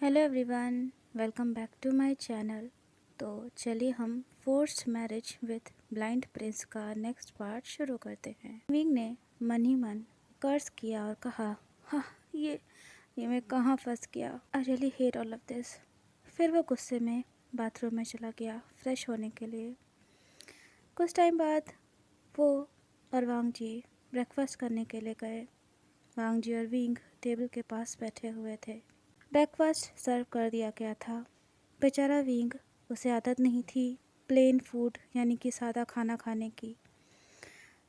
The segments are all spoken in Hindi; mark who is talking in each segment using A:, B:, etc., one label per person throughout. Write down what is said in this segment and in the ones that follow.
A: Hello everyone, welcome back to my channel. तो चलिए हम forced marriage with blind prince का नेक्स्ट पार्ट शुरू करते हैं। विंग ने मन ही मन कर्ज किया और कहा, हाँ ये मैं कहाँ फंस गया। I really hate all of this. फिर वो गुस्से में बाथरूम में चला गया फ्रेश होने के लिए। कुछ टाइम बाद वो और वांग जी ब्रेकफास्ट करने के लिए गए। वांग जी और विंग टेबल के पास बैठे हुए थे। ब्रेकफास्ट सर्व कर दिया गया था। बेचारा विंग, उसे आदत नहीं थी प्लेन फूड यानी कि सादा खाना खाने की,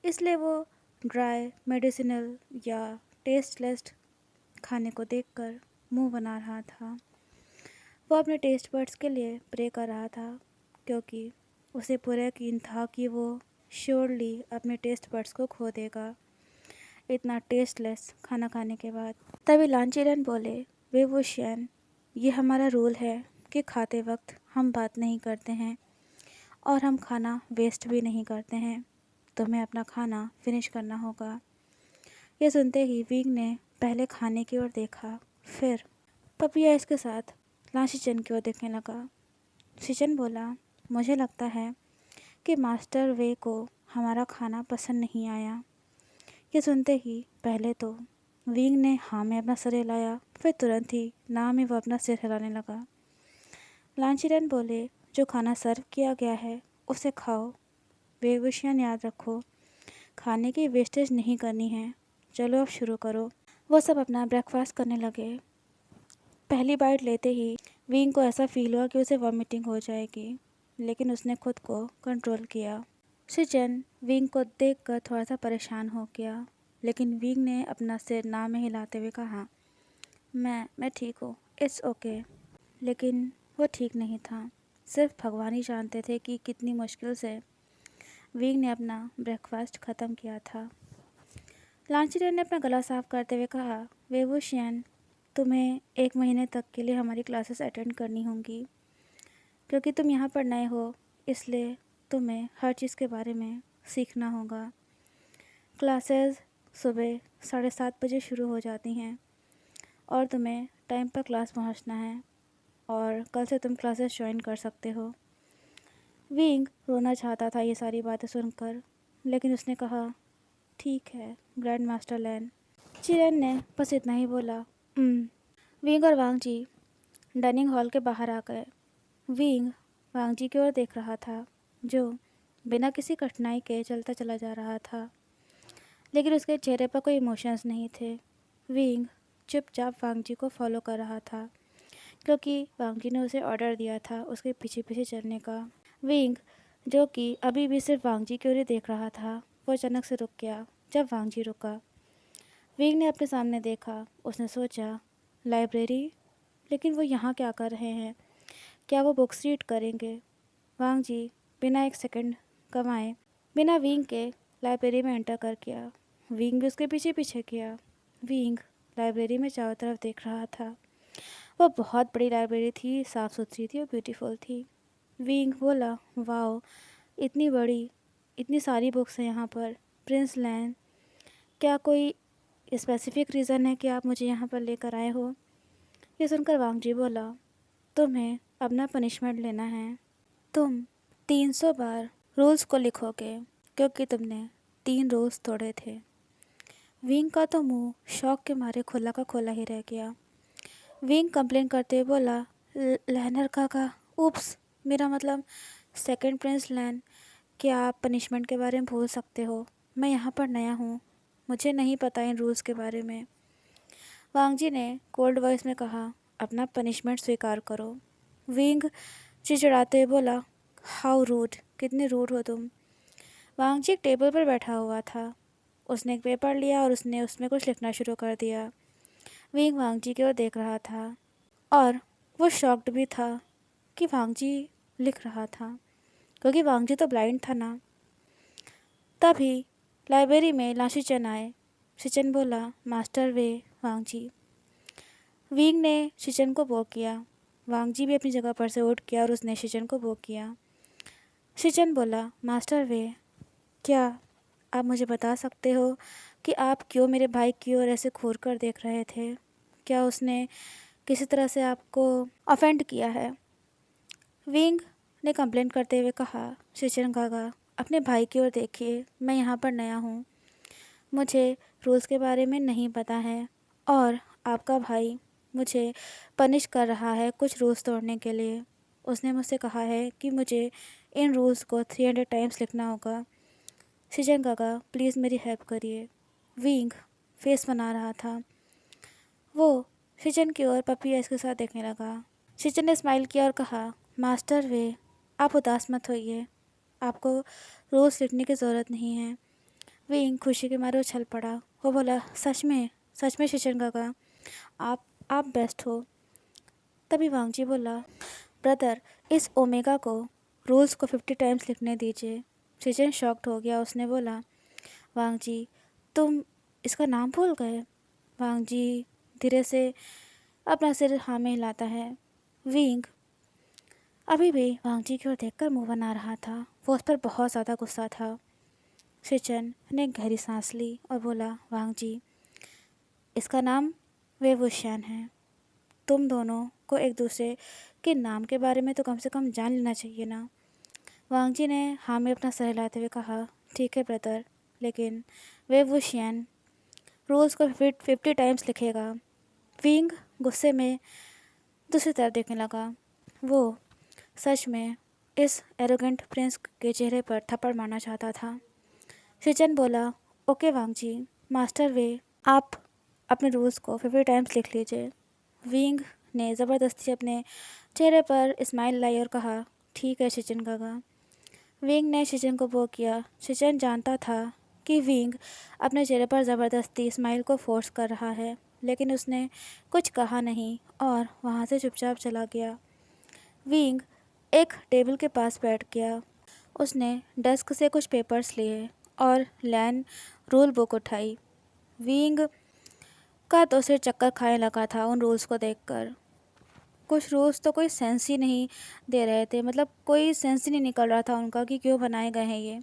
A: इसलिए वो ड्राई मेडिसिनल या टेस्टलेस खाने को देखकर मुंह बना रहा था। वो अपने टेस्ट बड्स के लिए प्रे कर रहा था क्योंकि उसे पूरा यकीन था कि वो श्योरली अपने टेस्ट बड्स को खो देगा इतना टेस्टलेस खाना खाने के बाद। तभी लांचीरन बोले, वे वो शियन, ये हमारा रूल है कि खाते वक्त हम बात नहीं करते हैं और हम खाना वेस्ट भी नहीं करते हैं। तुम्हें अपना खाना फिनिश करना होगा। ये सुनते ही विंग ने पहले खाने की ओर देखा, फिर पपिया इसके साथ लांशीचन की ओर देखने लगा। शिचन बोला, मुझे लगता है कि मास्टर वे को हमारा खाना पसंद नहीं आया। ये सुनते ही पहले तो विंग ने हाँ में अपना सिर हिलाया, फिर तुरंत ही ना में वो अपना सिर हिलाने लगा। लांचीरन बोले, जो खाना सर्व किया गया है उसे खाओ। वे विषयान याद रखो, खाने की वेस्टेज नहीं करनी है। चलो अब शुरू करो। वो सब अपना ब्रेकफास्ट करने लगे। पहली बाइट लेते ही विंग को ऐसा फील हुआ कि उसे वॉमिटिंग हो जाएगी, लेकिन उसने खुद को कंट्रोल किया। शिचन विंग को देखकर थोड़ा सा परेशान हो गया, लेकिन विंग ने अपना सिर ना में हिलाते हुए कहा, मैं ठीक हूँ, इट्स ओके। लेकिन वो ठीक नहीं था। सिर्फ भगवान ही जानते थे कि कितनी मुश्किल से विंग ने अपना ब्रेकफास्ट ख़त्म किया था। लांचीरन ने अपना गला साफ करते हुए कहा, वेवुशियन, तुम्हें 1 महीने तक के लिए हमारी क्लासेस अटेंड करनी होंगी। क्योंकि तुम यहाँ पर नए हो, इसलिए तुम्हें हर चीज़ के बारे में सीखना होगा। क्लासेस सुबह 7:30 बजे शुरू हो जाती हैं और तुम्हें टाइम पर क्लास पहुँचना है, और कल से तुम क्लासेस ज्वाइन कर सकते हो। विंग रोना चाहता था ये सारी बातें सुनकर, लेकिन उसने कहा, ठीक है ग्रैंड मास्टर लैन। चिरन ने बस इतना ही बोला। विंग और वांग जी डाइनिंग हॉल के बाहर आ गए। विंग वांग जी की ओर देख रहा था, जो बिना किसी कठिनाई के चलता चला जा रहा था, लेकिन उसके चेहरे पर कोई इमोशंस नहीं थे। विंग चुपचाप वांग जी को फॉलो कर रहा था, क्योंकि वांग जी ने उसे ऑर्डर दिया था उसके पीछे पीछे चलने का। विंग, जो कि अभी भी सिर्फ वांग जी की ओर ही देख रहा था, वो अचानक से रुक गया जब वांग जी रुका। विंग ने अपने सामने देखा। उसने सोचा, लाइब्रेरी, लेकिन वो यहाँ क्या कर रहे हैं? क्या वो बुक्स रीड करेंगे? वांग जी बिना एक सेकंड गंवाए बिना विंग के लाइब्रेरी में एंटर कर गया। विंग भी उसके पीछे पीछे किया। विंग लाइब्रेरी में चारों तरफ देख रहा था। वो बहुत बड़ी लाइब्रेरी थी, साफ़ सुथरी थी और ब्यूटीफुल थी। विंग बोला, वाओ, इतनी बड़ी, इतनी सारी बुक्स हैं यहाँ पर। प्रिंस लैन, क्या कोई स्पेसिफिक रीज़न है कि आप मुझे यहाँ पर लेकर आए हो? ये सुनकर वांग जी बोला, तुम्हें अपना पनिशमेंट लेना है। तुम 300 बार रूल्स को लिखोगे, क्योंकि तुमने 3 रूल्स तोड़े थे। विंग का तो मुंह शौक के मारे खुला का खुला ही रह गया। विंग कंप्लेन करते हुए बोला, लैनर काका, उप्स, मेरा मतलब सेकंड प्रिंस लैन, क्या आप पनिशमेंट के बारे में भूल सकते हो? मैं यहाँ पर नया हूँ, मुझे नहीं पता इन रूल्स के बारे में। वांग जी ने कोल्ड वॉइस में कहा, अपना पनिशमेंट स्वीकार करो। विंग चिड़चिड़ाते हुए बोला, हाउ रूड, कितने रूड हो तुम। वांग जी एक टेबल पर बैठा हुआ था। उसने एक पेपर लिया और उसने उसमें कुछ लिखना शुरू कर दिया। विंग वांग जी की ओर देख रहा था और वो शॉक्ड भी था कि वांग जी लिख रहा था, क्योंकि वांग जी तो ब्लाइंड था ना। तभी लाइब्रेरी में लाशीचन आए। शिचन बोला, मास्टर वे वांग जी। विंग ने शिचन को वो किया। वांग जी भी अपनी जगह पर से उठ गया और उसने शिचन को वो किया। शिचन बोला, मास्टर वे, क्या आप मुझे बता सकते हो कि आप क्यों मेरे भाई की ओर ऐसे घूर कर देख रहे थे? क्या उसने किसी तरह से आपको ऑफेंड किया है। विंग ने कंप्लेंट करते हुए कहा, शिचिन काका अपने भाई की ओर देखिए, मैं यहाँ पर नया हूँ, मुझे रूल्स के बारे में नहीं पता है और आपका भाई मुझे पनिश कर रहा है कुछ रूल्स तोड़ने के लिए। उसने मुझसे कहा है कि मुझे इन रूल्स को 300 टाइम्स लिखना होगा। शिचिन काका प्लीज़ मेरी हेल्प करिए। विंग फेस बना रहा था। वो शिचिन की ओर पपी आइज के साथ देखने लगा। शिचिन ने स्माइल किया और कहा, मास्टर वे आप उदास मत होइए, आपको रूल्स लिखने की ज़रूरत नहीं है। विंग खुशी के मारे उछल पड़ा। वो बोला, सच में शिचिन काका आप बेस्ट हो। तभी वांगजी बोला, ब्रदर इस ओमेगा को रूल्स को 50 टाइम्स लिखने दीजिए। शिचिन शॉक्ड हो गया। उसने बोला, वांगजी तुम इसका नाम भूल गए। वांगजी धीरे से अपना सिर हाँ में हिलाता है। विंग अभी भी वांगजी की ओर देखकर मुंह बना रहा था। वो उस पर बहुत ज़्यादा गुस्सा था। शिचिन ने एक गहरी सांस ली और बोला, वांगजी इसका नाम वेवुशियन है। तुम दोनों को एक दूसरे के नाम के बारे में तो कम से कम जान लेना चाहिए ना। वांगजी ने हाँ में अपना सर हिलाते हुए कहा, ठीक है ब्रदर, लेकिन वेवुशियन रूल्स को 50 टाइम्स लिखेगा। विंग गुस्से में दूसरी तरफ देखने लगा। वो सच में इस एरोगेंट प्रिंस के चेहरे पर थप्पड़ मारना चाहता था। शिचिन बोला, ओके वांगजी, मास्टर वे आप अपने रूल्स को 50 टाइम्स लिख लीजिए। विंग ने ज़बरदस्ती अपने चेहरे पर स्माइल लाई और कहा, ठीक है शिचिन काका। विंग ने शिचिन को वो किया। शिचिन जानता था कि विंग अपने चेहरे पर ज़बरदस्ती स्माइल को फोर्स कर रहा है, लेकिन उसने कुछ कहा नहीं और वहाँ से चुपचाप चला गया। विंग एक टेबल के पास बैठ गया। उसने डेस्क से कुछ पेपर्स लिए और लैन रूल बुक उठाई। विंग का तो सिर चक्कर खाने लगा था उन रूल्स को देखकर। कुछ रूल्स तो कोई सेंस ही नहीं दे रहे थे, मतलब कोई सेंस ही नहीं निकल रहा था उनका कि क्यों बनाए गए हैं ये।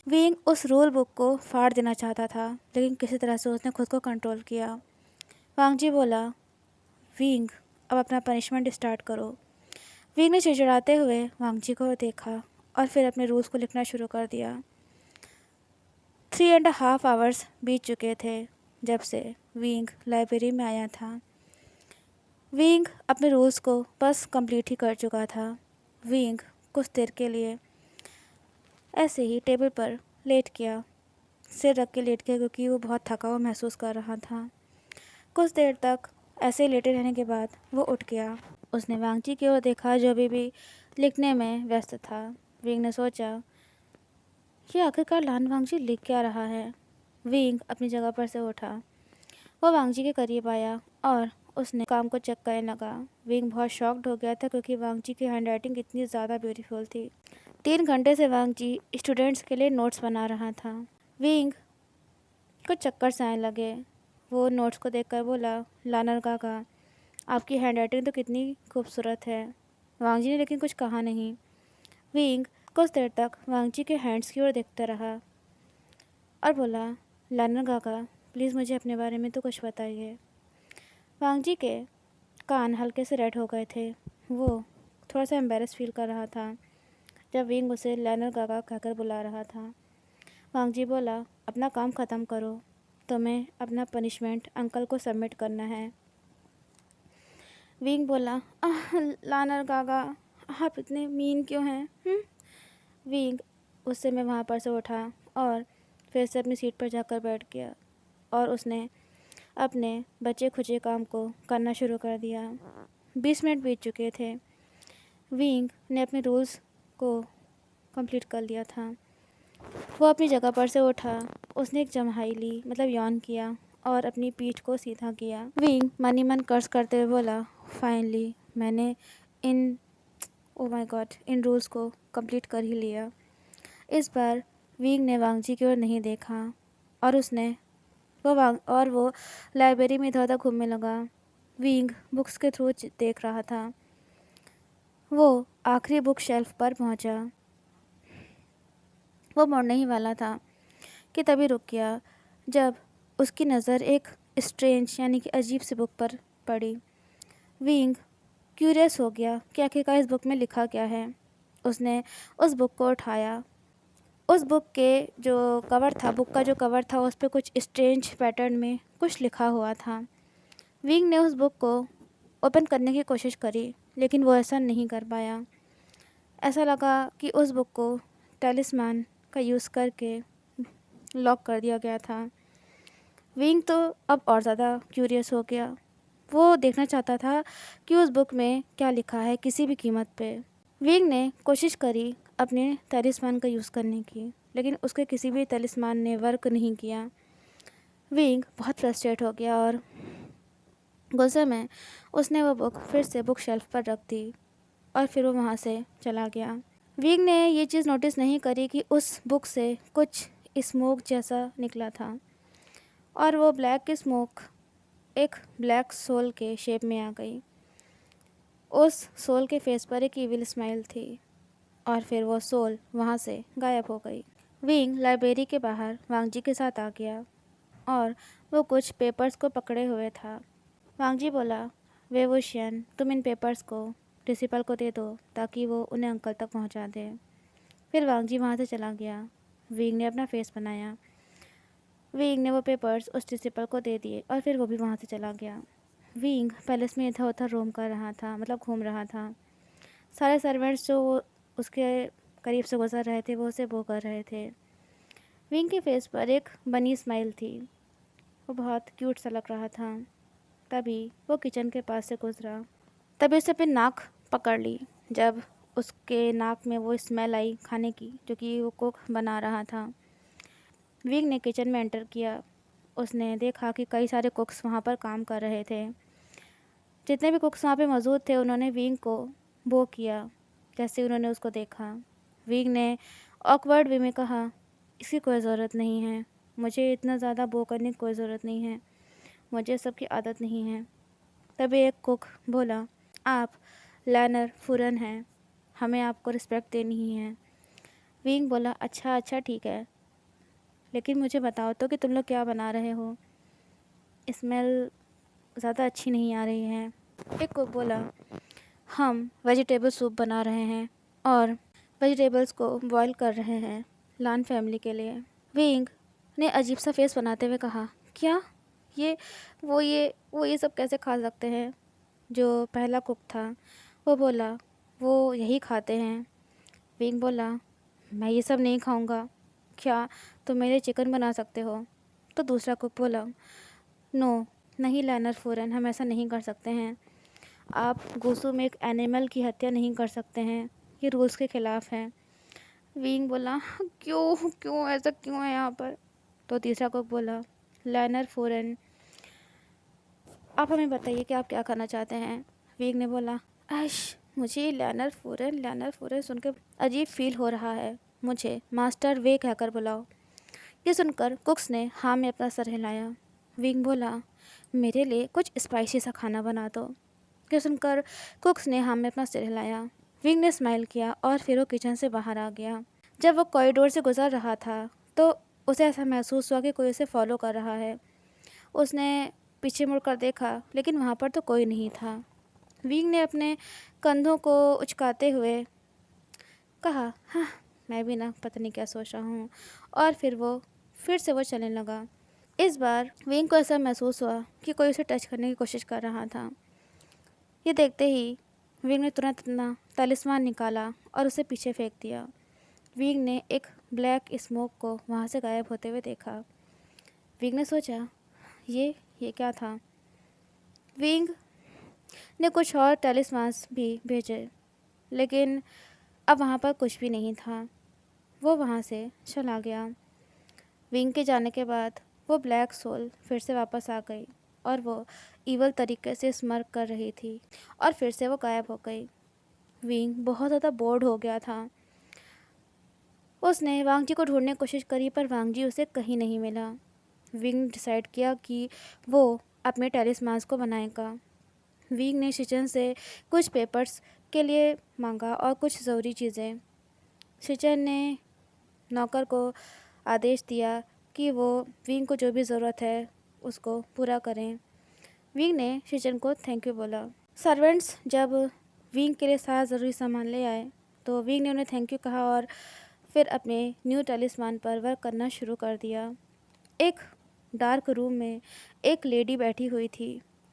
A: विंग उस रूल बुक को फाड़ देना चाहता था, लेकिन किसी तरह से उसने खुद को कंट्रोल किया। वांगजी बोला, विंग अब अपना पनिशमेंट स्टार्ट करो। विंग ने चिड़चिड़ाते हुए वांगजी को देखा और फिर अपने रूल्स को लिखना शुरू कर दिया। 3.5 आवर्स बीत चुके थे जब से विंग लाइब्रेरी में आया था। विंग अपने रूल्स को बस कंप्लीट ही कर चुका था। विंग कुछ देर के लिए ऐसे ही टेबल पर लेट गया, सिर रख के लेट गया क्योंकि वो बहुत थका हुआ महसूस कर रहा था। कुछ देर तक ऐसे लेटे रहने के बाद वो उठ गया। उसने वांगजी की ओर देखा जो अभी भी लिखने में व्यस्त था। विंग ने सोचा, ये आखिरकार लान वांगजी लिख क्या रहा है। विंग अपनी जगह पर से उठा। वो वांगजी के करीब आया और उसने काम को चेक करने लगा। विंग बहुत शॉक्ड हो गया था क्योंकि वांगजी की हैंडराइटिंग इतनी ज़्यादा ब्यूटीफुल थी। 3 घंटे से वांगजी स्टूडेंट्स के लिए नोट्स बना रहा था। विंग को चक्कर से आने लगे। वो नोट्स को देखकर बोला, लानर काका आपकी हैंडराइटिंग तो कितनी खूबसूरत है। वांगजी ने लेकिन कुछ कहा नहीं। विंग कुछ देर तक वांगजी के हैंड्स की ओर देखता रहा और बोला, लानर काका प्लीज़ मुझे अपने बारे में तो कुछ बताइए। वांगजी के कान हल्के से रेड हो गए थे। वो थोड़ा सा एम्बेरस फील कर रहा था जब विंग उसे लानर काका कहकर बुला रहा था। वांगजी बोला, अपना काम ख़त्म करो, तुम्हें अपना पनिशमेंट अंकल को सबमिट करना है। विंग बोला, लानर काका आप इतने मीन क्यों हैं? विंग उस समय वहाँ पर से उठा और फिर से अपनी सीट पर जाकर बैठ गया और उसने अपने बचे खुचे काम को करना शुरू कर दिया। 20 मिनट बीत चुके थे। विंग ने अपने रूल्स को कंप्लीट कर लिया था। वो अपनी जगह पर से उठा। उसने एक जम्हाई ली, मतलब यौन किया और अपनी पीठ को सीधा किया। विंग मन ही मन कर्ज करते हुए बोला, फाइनली मैंने oh my God in rules को कंप्लीट कर ही लिया। इस बार विंग ने वांगजी की ओर नहीं देखा और वो लाइब्रेरी में इधर उधर घूमने लगा। विंग बुक्स के थ्रू देख रहा था। वो आखिरी बुक शेल्फ पर पहुंचा। वो मुड़ने ही वाला था कि तभी रुक गया जब उसकी नज़र एक स्ट्रेंज यानी कि अजीब सी बुक पर पड़ी। विंग क्यूरियस हो गया कि आखिरकार इस बुक में लिखा क्या है। उसने उस बुक को उठाया। उस बुक के जो कवर था, बुक का जो कवर था, उस पर कुछ स्ट्रेंज पैटर्न में कुछ लिखा हुआ था। विंग ने उस बुक को ओपन करने की कोशिश करी, लेकिन वो ऐसा नहीं कर पाया। ऐसा लगा कि उस बुक को टैलिस्मान का यूज़ करके लॉक कर दिया गया था। विंग तो अब और ज़्यादा क्यूरियस हो गया। वो देखना चाहता था कि उस बुक में क्या लिखा है किसी भी कीमत पे। विंग ने कोशिश करी अपने तलिस्मान का यूज़ करने की, लेकिन उसके किसी भी तलिस्मान ने वर्क नहीं किया। विंग बहुत फ्रस्ट्रेट हो गया और गुस्से में उसने वो बुक फिर से बुक शेल्फ पर रख दी और फिर वो वहाँ से चला गया। विंग ने ये चीज़ नोटिस नहीं करी कि उस बुक से कुछ स्मोक जैसा निकला था और वो ब्लैक स्मोक एक ब्लैक सोल के शेप में आ गई। उस सोल के फेस पर एक इविल स्माइल थी और फिर वो सोल वहाँ से गायब हो गई। विंग लाइब्रेरी के बाहर वांगजी के साथ आ गया और वो कुछ पेपर्स को पकड़े हुए था। वांगजी बोला, वेवोशियन, तुम इन पेपर्स को प्रिंसिपल को दे दो ताकि वो उन्हें अंकल तक पहुँचा दे। फिर वांगजी वहाँ से चला गया। विंग ने अपना फेस बनाया। विंग ने वो पेपर्स उस प्रिंसिपल को दे दिए और फिर वो भी वहाँ से चला गया। विंग पैलेस में इधर उधर रोम कर रहा था, मतलब घूम रहा था। सारे सर्वेंट्स जो उसके करीब से गुजर रहे थे वो उसे वो कर रहे थे। विंग के फेस पर एक बनी स्माइल थी। वो बहुत क्यूट सा लग रहा था। तभी वो किचन के पास से गुजरा। तभी उसे अपनी नाक पकड़ ली। जब उसके नाक में वो स्मेल आई खाने की, जो कि वो कुक बना रहा था। विंग ने किचन में एंटर किया। उसने देखा कि कई सारे कुक्स वहाँ पर काम कर रहे थे। जितने भी कुक्स वहाँ पे मौजूद थे उन्होंने विंग को बो किया जैसे उन्होंने उसको देखा। विंग ने ऑकवर्ड वे में कहा, इसकी कोई ज़रूरत नहीं है, मुझे इतना ज़्यादा बो करने की कोई ज़रूरत नहीं है, मुझे सबकी आदत नहीं है। तभी एक कुक बोला, आप लैनर फुरन हैं, हमें आपको रिस्पेक्ट देनी ही है। विंग बोला, अच्छा अच्छा ठीक है, लेकिन मुझे बताओ तो कि तुम लोग क्या बना रहे हो, स्मेल ज़्यादा अच्छी नहीं आ रही है। एक कुक बोला, हम वेजिटेबल सूप बना रहे हैं और वेजिटेबल्स को बॉईल कर रहे हैं लान फैमिली के लिए। विंग ने अजीब सा फेस बनाते हुए कहा, क्या ये सब कैसे खा सकते हैं। जो पहला कुक था वो बोला, वो यही खाते हैं। विंग बोला, मैं ये सब नहीं खाऊंगा, क्या तुम मेरे चिकन बना सकते हो। तो दूसरा कुक बोला, नो नहीं लैनर फूरन, हम ऐसा नहीं कर सकते हैं। आप गोसू में एक एनिमल की हत्या नहीं कर सकते हैं, ये रूल्स के ख़िलाफ़ है। विंग बोला, क्यों क्यों ऐसा क्यों है यहाँ पर। तो तीसरा कुक बोला, लैनर फूरन, आप हमें बताइए कि आप क्या करना चाहते हैं। विंग ने बोला, ऐश, मुझे लैनर फूरन सुनकर अजीब फील हो रहा है, मुझे मास्टर वे कहकर बुलाओ। ये सुनकर कुक्स ने हाँ में अपना सर हिलाया। विंग बोला, मेरे लिए कुछ स्पाइसी सा खाना बना दो। ये सुनकर कुक्स ने हाँ में अपना सिर हिलाया। विंग ने स्माइल किया और फिर वो किचन से बाहर आ गया। जब वो कॉरिडोर से गुजर रहा था तो उसे ऐसा महसूस हुआ कि कोई उसे फॉलो कर रहा है। उसने पीछे मुड़कर देखा, लेकिन वहाँ पर तो कोई नहीं था। विंग ने अपने कंधों को उचकाते हुए कहा, हाँ मैं भी ना पता नहीं क्या सोच रहा हूँ, और फिर से वो चलने लगा। इस बार विंग को ऐसा महसूस हुआ कि कोई उसे टच करने की कोशिश कर रहा था। ये देखते ही विंग ने तुरंत अपना तलिस्मान निकाला और उसे पीछे फेंक दिया। विंग ने एक ब्लैक स्मोक को वहाँ से गायब होते हुए देखा। विंग ने सोचा, ये क्या था। विंग ने कुछ और टैलिस्मान्स भी भेजे, लेकिन अब वहाँ पर कुछ भी नहीं था। वो वहाँ से चला गया। विंग के जाने के बाद वो ब्लैक सोल फिर से वापस आ गई और वो ईवल तरीके से स्मर्क कर रही थी और फिर से वो गायब हो गई। विंग बहुत ज़्यादा बोर्ड हो गया था। उसने वांगजी को ढूंढने की कोशिश करी पर वांगजी उसे कहीं नहीं मिला। विंग डिसाइड किया कि वो अपने टैलिस्मान्स को बनाएगा। विंग ने शिचन से कुछ पेपर्स के लिए मांगा और कुछ ज़रूरी चीज़ें। शिचन ने नौकर को आदेश दिया कि वो विंग को जो भी ज़रूरत है उसको पूरा करें। विंग ने शिचन को थैंक यू बोला। सर्वेंट्स जब विंग के लिए सारा ज़रूरी सामान ले आए तो विंग ने उन्हें थैंक यू कहा और फिर अपने न्यू टैलिस्मान पर वर्क करना शुरू कर दिया। एक डार्क रूम में एक लेडी बैठी हुई थी।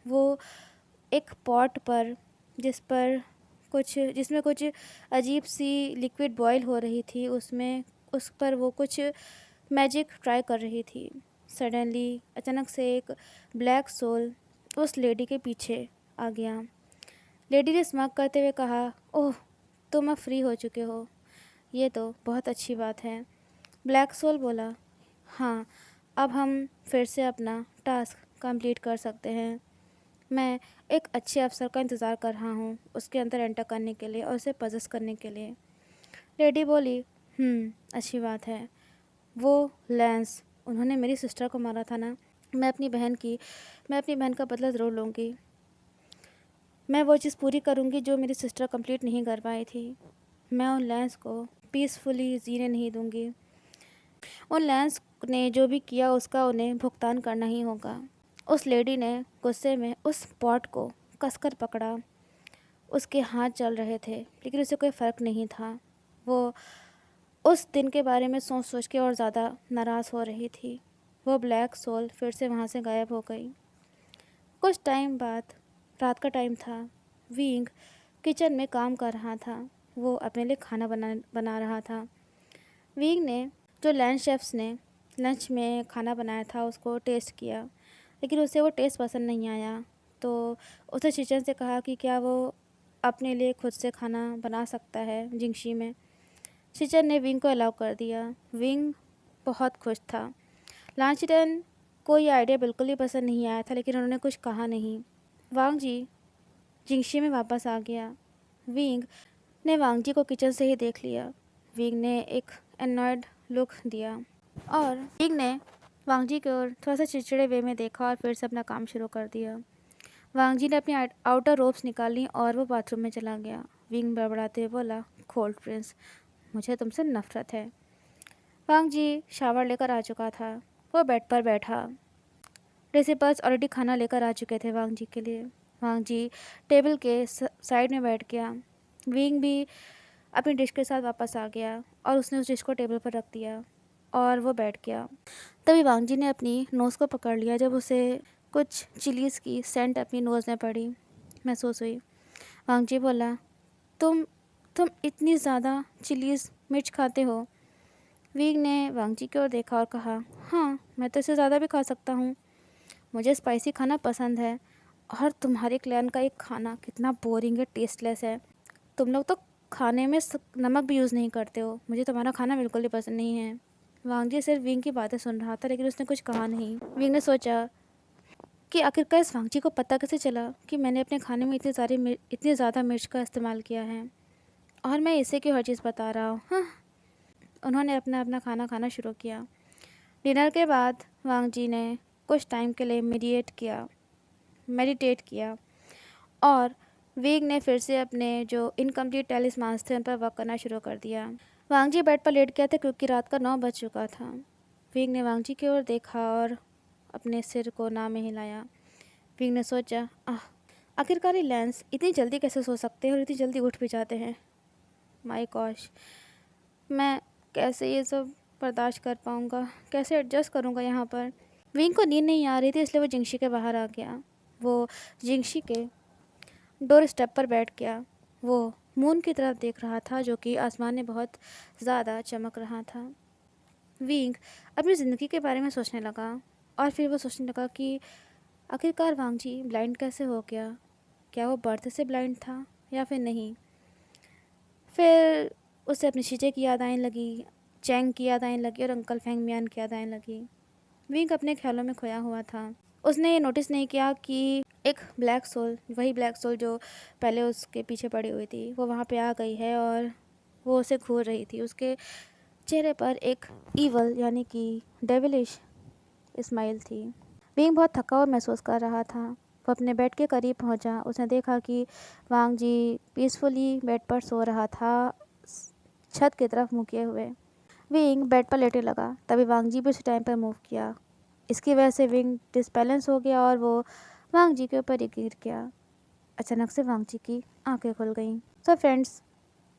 A: वो एक पॉट पर जिसमें कुछ अजीब सी लिक्विड बॉयल हो रही थी, उस पर वो कुछ मैजिक ट्राई कर रही थी। सडनली अचानक से एक ब्लैक सोल उस लेडी के पीछे आ गया। लेडी ने स्माइल करते हुए कहा, ओह, तुम अब फ्री हो चुके हो, ये तो बहुत अच्छी बात है। ब्लैक सोल बोला, हाँ, अब हम फिर से अपना टास्क कंप्लीट कर सकते हैं। मैं एक अच्छे अफसर का इंतज़ार कर रहा हूँ उसके अंदर एंटर करने के लिए और उसे पजेस करने के लिए। लेडी बोली, अच्छी बात है। वो लैंस, उन्होंने मेरी सिस्टर को मारा था ना। मैं अपनी बहन का बदला ज़रूर लूँगी। मैं वो चीज़ पूरी करूँगी जो मेरी सिस्टर कंप्लीट नहीं कर पाई थी। मैं उन लैंस को पीसफुली जीने नहीं दूँगी। उन लैंस ने जो भी किया उसका उन्हें भुगतान करना ही होगा। उस लेडी ने गुस्से में उस पॉट को कसकर पकड़ा। उसके हाथ चल रहे थे लेकिन उसे कोई फ़र्क नहीं था। वो उस दिन के बारे में सोच सोच के और ज़्यादा नाराज़ हो रही थी। वो ब्लैक सोल फिर से वहाँ से गायब हो गई। कुछ टाइम बाद, रात का टाइम था, विंग किचन में काम कर रहा था। वो अपने लिए खाना बना रहा था। विंग ने जो लंच शेफ्स ने लंच में खाना बनाया था उसको टेस्ट किया, लेकिन उसे वो टेस्ट पसंद नहीं आया। तो उसने शिचन से कहा कि क्या वो अपने लिए खुद से खाना बना सकता है जिंगशी में। शिचन ने विंग को अलाउ कर दिया। विंग बहुत खुश था। लांचडन को ये आइडिया बिल्कुल ही पसंद नहीं आया था, लेकिन उन्होंने कुछ कहा नहीं। वांग जी जिंगशी में वापस आ गया। विंग ने वांग जी को किचन से ही देख लिया। विंग ने एक एनॉयड लुक दिया और विंग ने वांग जी की ओर थोड़ा सा चिड़चिड़े वे में देखा और फिर से अपना काम शुरू कर दिया। वांग जी ने अपनी आउटर रोब्स निकाली और वो बाथरूम में चला गया। विंग बड़बड़ाते हुए बोला, कोल्ड प्रिंस, मुझे तुमसे नफरत है। वांग जी शावर लेकर आ चुका था। वो बेड पर बैठा। रिसिपर्स ऑलरेडी खाना लेकर आ चुके थे वांग जी के लिए। वांग जी टेबल के साइड में बैठ गया। विंग भी अपनी डिश के साथ वापस आ गया और उसने उस डिश को टेबल पर रख दिया और वो बैठ गया। तभी वांग जी ने अपनी नोज़ को पकड़ लिया जब उसे कुछ चिलीज़ की सेंट अपनी नोज़ में पड़ी महसूस हुई। वांग जी बोला, तुम इतनी ज़्यादा चिलीज़ मिर्च खाते हो? विंग ने वांग जी की ओर देखा और कहा, हाँ, मैं तो इससे ज़्यादा भी खा सकता हूँ। मुझे स्पाइसी खाना पसंद है और तुम्हारे क्लैन का एक खाना कितना बोरिंग है, टेस्टलेस है। तुम लोग तो खाने में नमक भी यूज़ नहीं करते हो। मुझे तुम्हारा खाना बिल्कुल भी पसंद नहीं है। वांग जी सिर्फ विंग की बातें सुन रहा था, लेकिन उसने कुछ कहा नहीं। विंग ने सोचा कि आखिरकार इस वांग जी को पता कैसे चला कि मैंने अपने खाने में इतनी ज़्यादा मिर्च का इस्तेमाल किया है और मैं इसे क्यों हर चीज़ बता रहा हूँ। हाँ। उन्होंने अपना खाना खाना शुरू किया। डिनर के बाद वांग जी ने कुछ टाइम के लिए मेडिटेट किया और विंग ने फिर से अपने जो इनकम्प्लीट टैलिस्मान्स थे उन पर वर्क करना शुरू कर दिया। वांग जी बेड पर लेट गया था क्योंकि रात का 9 बज चुका था। विंग ने वांग जी की ओर देखा और अपने सिर को ना में हिलाया। विंग ने सोचा, आखिरकार ये लैंस इतनी जल्दी कैसे सो सकते हैं और इतनी जल्दी उठ भी जाते हैं। माय गॉश, मैं कैसे ये सब बर्दाश्त कर पाऊँगा, कैसे एडजस्ट करूँगा यहाँ पर। विंग को नींद नहीं आ रही थी, इसलिए वो जिंगशी के बाहर आ गया। वो जिंगशी के डोर स्टेप पर बैठ गया। वो मून की तरफ देख रहा था जो कि आसमान में बहुत ज़्यादा चमक रहा था। विंग अपनी ज़िंदगी के बारे में सोचने लगा और फिर वो सोचने लगा कि आखिरकार वांग जी ब्लाइंड कैसे हो गया। क्या वो बर्थ से ब्लाइंड था या फिर नहीं। फिर उसे अपनी शीजे की याद आने लगी, चैंग की याद आने लगी और अंकल फेंग मियान की याद आने लगी। विंग अपने ख्यालों में खोया हुआ था। उसने ये नोटिस नहीं किया कि एक ब्लैक सोल, वही ब्लैक सोल जो पहले उसके पीछे पड़ी हुई थी, वो वहाँ पे आ गई है और वो उसे घूर रही थी। उसके चेहरे पर एक ईवल यानी कि डेविलिश स्माइल थी। विंग बहुत थका हुआ महसूस कर रहा था। वो अपने बेड के करीब पहुंचा। उसने देखा कि वांग जी पीसफुली बेड पर सो रहा था, छत की तरफ मुँह किए हुए। विंग बेड पर लेटे लगा। तभी वांग जी भी उसी टाइम पर मूव किया। इसकी वजह से विंग डिसबैलेंस हो गया और वो वांग जी के ऊपर ही गिर गया। अचानक से वांगची की आंखें खुल गईं। तो फ्रेंड्स,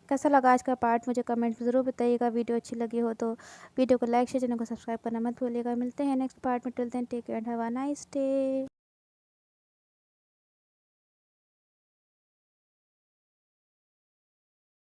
A: कैसा लगा आज का पार्ट मुझे कमेंट में ज़रूर बताइएगा। वीडियो अच्छी लगी हो तो वीडियो को लाइक शेयर, चैनल को सब्सक्राइब करना मत भूलिएगा। मिलते हैं नेक्स्ट पार्ट में। Till then take care and have a nice day.